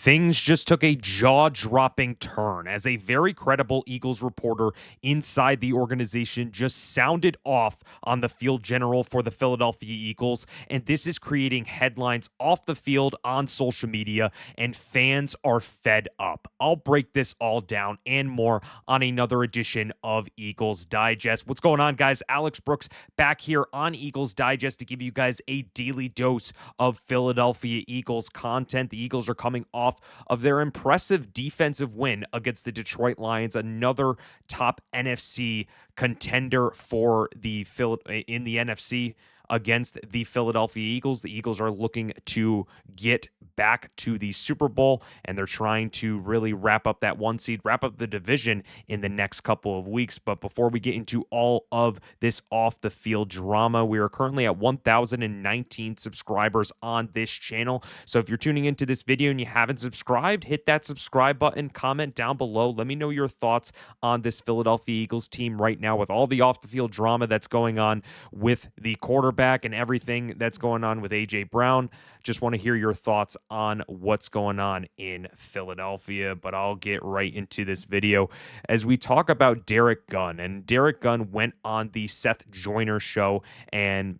Things just took a jaw-dropping turn as a very credible Eagles reporter inside the organization just sounded off on the field general for the Philadelphia Eagles, and this is creating headlines off the field on social media, and fans are fed up. I'll break this all down and more on another edition of Eagles Digest. What's going on, guys? Alex Brooks back here on Eagles Digest to give you guys a daily dose of Philadelphia Eagles content. The Eagles are coming off of their impressive defensive win against the Detroit Lions, another top NFC contender for in the NFC against the Philadelphia Eagles. The Eagles are looking to get back to the Super Bowl, and they're trying to really wrap up that one seed, wrap up the division in the next couple of weeks. But before we get into all of this off the field drama, we are currently at 1,019 subscribers on this channel. So if you're tuning into this video and you haven't subscribed, hit that subscribe button, comment down below. Let me know your thoughts on this Philadelphia Eagles team right now with all the off the field drama that's going on with the quarterback and everything that's going on with A.J. Brown. Just want to hear your thoughts on what's going on in Philadelphia, but I'll get right into this video as we talk about Derek Gunn. And Derek Gunn went on the Seth Joyner show, and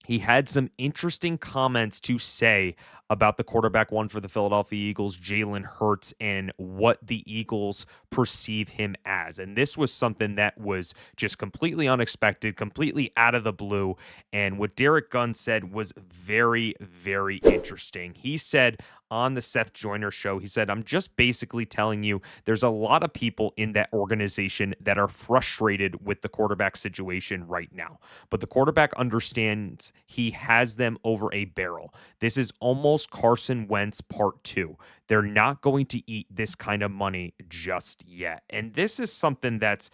he had some interesting comments to say about the quarterback one for the Philadelphia Eagles, Jalen Hurts, and what the Eagles perceive him as. And this was something that was just completely unexpected, completely out of the blue. And what Derek Gunn said was very, very interesting. He said on the Seth Joyner show, he said, "I'm just basically telling you there's a lot of people in that organization that are frustrated with the quarterback situation right now. But the quarterback understands he has them over a barrel. This is almost Carson Wentz part 2. They're not going to eat this kind of money just yet." And this is something that's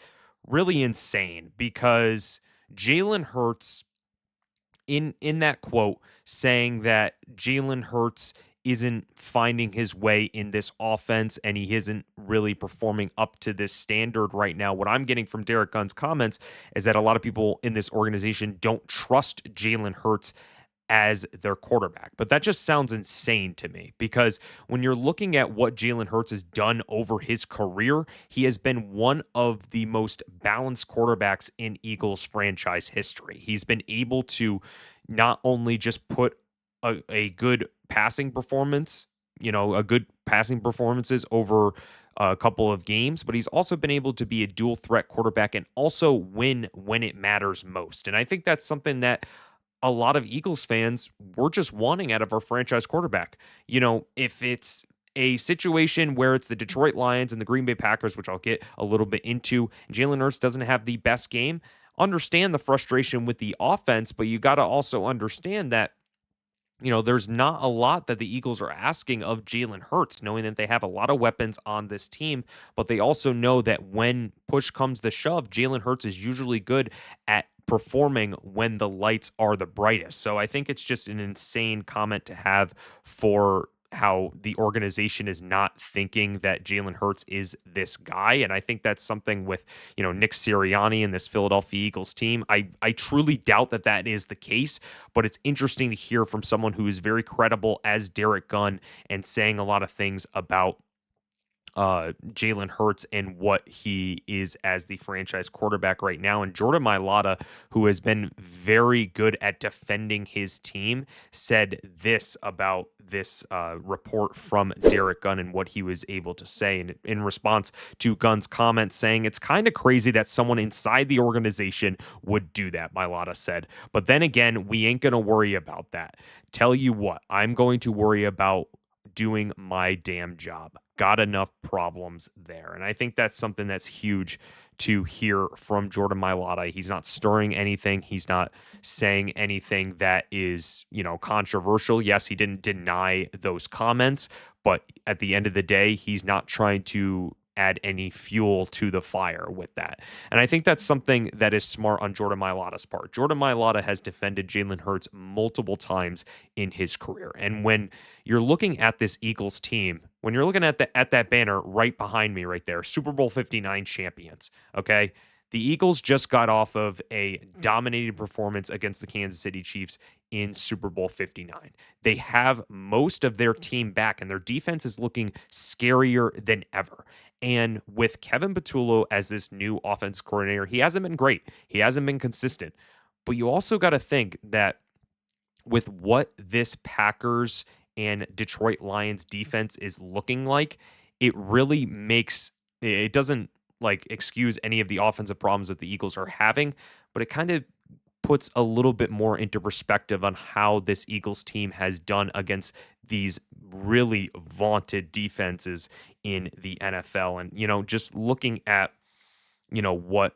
really insane because Jalen Hurts, in that quote, saying that Jalen Hurts isn't finding his way in this offense and he isn't really performing up to this standard right now. What I'm getting from Derek Gunn's comments is that a lot of people in this organization don't trust Jalen Hurts as their quarterback. But that just sounds insane to me because when you're looking at what Jalen Hurts has done over his career, he has been one of the most balanced quarterbacks in Eagles franchise history. He's been able to not only just put a good passing performance, a good passing performances over a couple of games, but he's also been able to be a dual threat quarterback and also win when it matters most. And I think that's something that a lot of Eagles fans were just wanting out of our franchise quarterback. If it's a situation where it's the Detroit Lions and the Green Bay Packers, which I'll get a little bit into, Jalen Hurts doesn't have the best game, understand the frustration with the offense, but you got to also understand that there's not a lot that the Eagles are asking of Jalen Hurts, knowing that they have a lot of weapons on this team, but they also know that when push comes to shove, Jalen Hurts is usually good at performing when the lights are the brightest. So I think it's just an insane comment to have for how the organization is not thinking that Jalen Hurts is this guy. And I think that's something with, Nick Sirianni and this Philadelphia Eagles team. I truly doubt that that is the case, but it's interesting to hear from someone who is very credible as Derek Gunn and saying a lot of things about Jalen Hurts and what he is as the franchise quarterback right now. And Jordan Mailata, who has been very good at defending his team, said this about this report from Derek Gunn and what he was able to say. And in response to Gunn's comments saying, "It's kind of crazy that someone inside the organization would do that," Mailata said. "But then again, we ain't going to worry about that. Tell you what, I'm going to worry about doing my damn job. Got enough problems there." And I think that's something that's huge to hear from Jordan Mailata. He's not stirring anything. He's not saying anything that is, controversial. Yes, he didn't deny those comments, but at the end of the day, he's not trying to add any fuel to the fire with that. And I think that's something that is smart on Jordan Mailata's part. Jordan Mailata has defended Jalen Hurts multiple times in his career. And when you're looking at this Eagles team, when you're looking at that banner right behind me right there, Super Bowl 59 champions, okay? The Eagles just got off of a dominating performance against the Kansas City Chiefs in Super Bowl 59. They have most of their team back, and their defense is looking scarier than ever. And with Kevin Patullo as this new offense coordinator, he hasn't been great. He hasn't been consistent. But you also got to think that with what this Packers and Detroit Lions defense is looking like, it really makes it doesn't like excuse any of the offensive problems that the Eagles are having, but it kind of puts a little bit more into perspective on how this Eagles team has done against these really vaunted defenses in the NFL. And, just looking at, what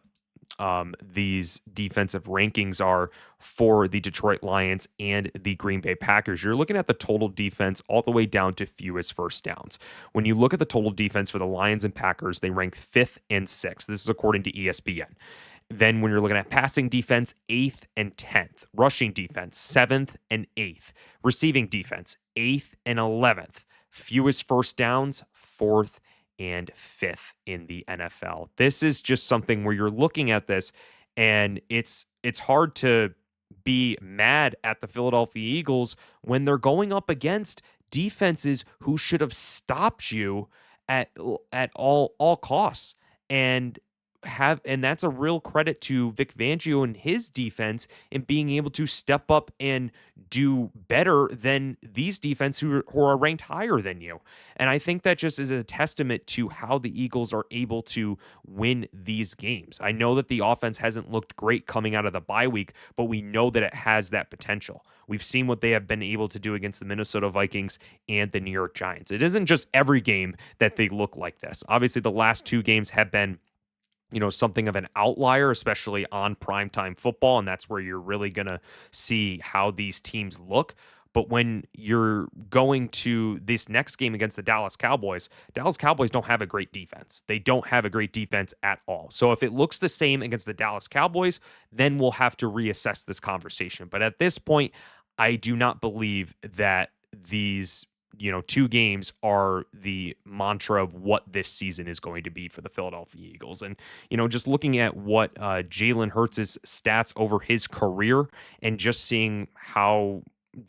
these defensive rankings are for the Detroit Lions and the Green Bay Packers, you're looking at the total defense all the way down to fewest first downs. When you look at the total defense for the Lions and Packers, they rank 5th and 6th. This is according to ESPN. Then when you're looking at passing defense, 8th and 10th. Rushing defense, 7th and 8th. Receiving defense, 8th and 11th. Fewest first downs, 4th and 5th in the NFL. This is just something where you're looking at this and it's hard to be mad at the Philadelphia Eagles when they're going up against defenses who should have stopped you at all costs. And that's a real credit to Vic Fangio and his defense in being able to step up and do better than these defense who are ranked higher than you. And I think that just is a testament to how the Eagles are able to win these games. I know that the offense hasn't looked great coming out of the bye week, but we know that it has that potential. We've seen what they have been able to do against the Minnesota Vikings and the New York Giants. It isn't just every game that they look like this. Obviously, the last two games have been something of an outlier, especially on primetime football. And that's where you're really going to see how these teams look. But when you're going to this next game against the Dallas Cowboys don't have a great defense. They don't have a great defense at all. So if it looks the same against the Dallas Cowboys, then we'll have to reassess this conversation. But at this point, I do not believe that these two games are the mantra of what this season is going to be for the Philadelphia Eagles. And, just looking at what Jalen Hurts' stats over his career and just seeing how,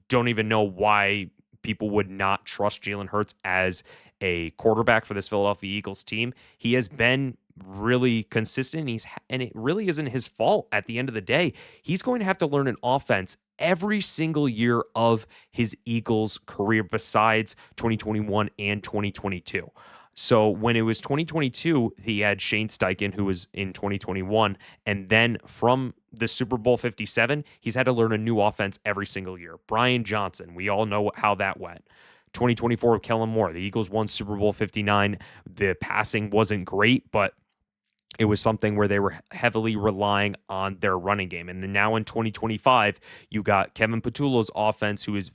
don't even know why people would not trust Jalen Hurts as a quarterback for this Philadelphia Eagles team. He has been really consistent. And it really isn't his fault at the end of the day. He's going to have to learn an offense every single year of his Eagles career besides 2021 and 2022. So when it was 2022, he had Shane Steichen, who was in 2021. And then from the Super Bowl 57, he's had to learn a new offense every single year. Brian Johnson, we all know how that went. 2024 with Kellen Moore, the Eagles won Super Bowl 59. The passing wasn't great, but it was something where they were heavily relying on their running game. And then now in 2025, you got Kevin Patullo's offense, who is,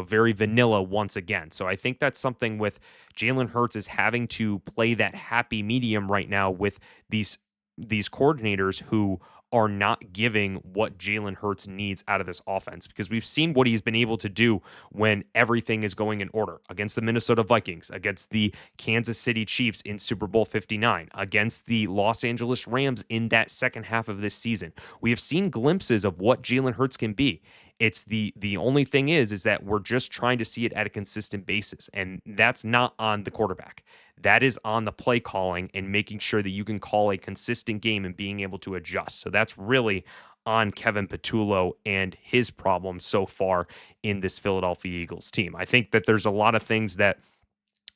very vanilla once again. So I think that's something with Jalen Hurts is having to play that happy medium right now with these coordinators who are not giving what Jalen Hurts needs out of this offense, because we've seen what he's been able to do when everything is going in order against the Minnesota Vikings, against the Kansas City Chiefs in Super Bowl 59, against the Los Angeles Rams in that second half of this season. We have seen glimpses of what Jalen Hurts can be. It's the only thing is that we're just trying to see it at a consistent basis, and that's not on the quarterback. That is on the play calling and making sure that you can call a consistent game and being able to adjust. So that's really on Kevin Patullo and his problems so far in this Philadelphia Eagles team. I think that there's a lot of things that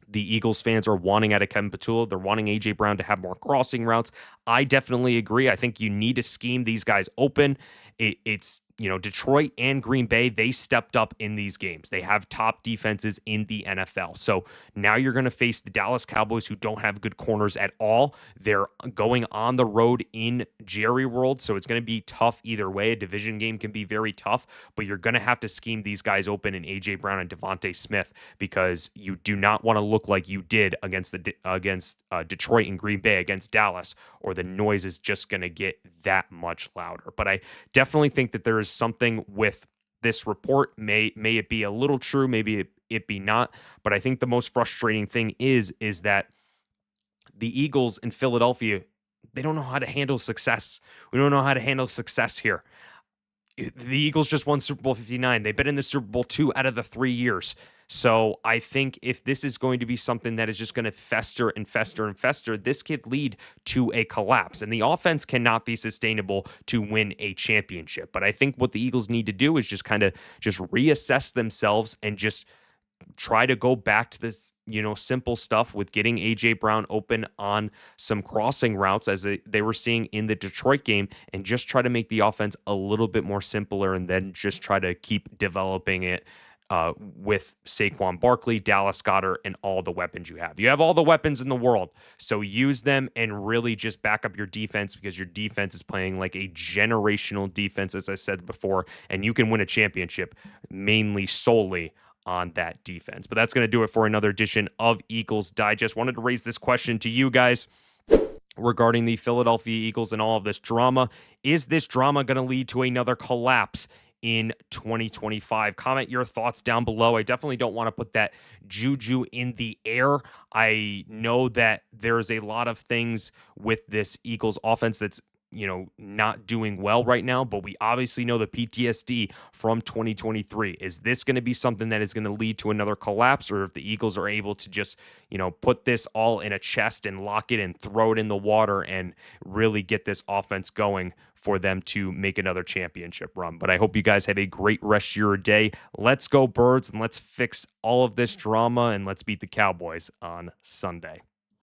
the Eagles fans are wanting out of Kevin Patullo. They're wanting A.J. Brown to have more crossing routes. I definitely agree. I think you need to scheme these guys open. It's Detroit and Green Bay, they stepped up in these games. They have top defenses in the NFL. So now you're going to face the Dallas Cowboys, who don't have good corners at all. They're going on the road in Jerry World, so it's going to be tough either way. A division game can be very tough, but you're going to have to scheme these guys open in A.J. Brown and DeVonta Smith, because you do not want to look like you did against Detroit and Green Bay against Dallas, or the noise is just going to get that much louder. But I definitely think that there is something with this report. May it be a little true, maybe it be not, but I think the most frustrating thing is that the Eagles in Philadelphia, they don't know how to handle success. We don't know how to handle success here. The Eagles just won Super Bowl 59. They've been in the Super Bowl 2 out of the 3 years. So I think if this is going to be something that is just going to fester and fester and fester, this could lead to a collapse. And the offense cannot be sustainable to win a championship. But I think what the Eagles need to do is just kind of just reassess themselves and just try to go back to this, simple stuff with getting AJ Brown open on some crossing routes as they were seeing in the Detroit game, and just try to make the offense a little bit more simpler, and then just try to keep developing it with Saquon Barkley, Dallas Goedert, and all the weapons you have. You have all the weapons in the world, so use them and really just back up your defense, because your defense is playing like a generational defense, as I said before, and you can win a championship mainly solely on that defense. But that's going to do it for another edition of Eagles Digest. Wanted to raise this question to you guys regarding the Philadelphia Eagles and all of this drama. Is this drama going to lead to another collapse in 2025? Comment your thoughts down below. I definitely don't want to put that juju in the air. I know that there's a lot of things with this Eagles offense that's not doing well right now, but we obviously know the PTSD from 2023. Is this going to be something that is going to lead to another collapse, or if the Eagles are able to just, put this all in a chest and lock it and throw it in the water and really get this offense going for them to make another championship run? But I hope you guys have a great rest of your day. Let's go Birds, and let's fix all of this drama, and let's beat the Cowboys on Sunday.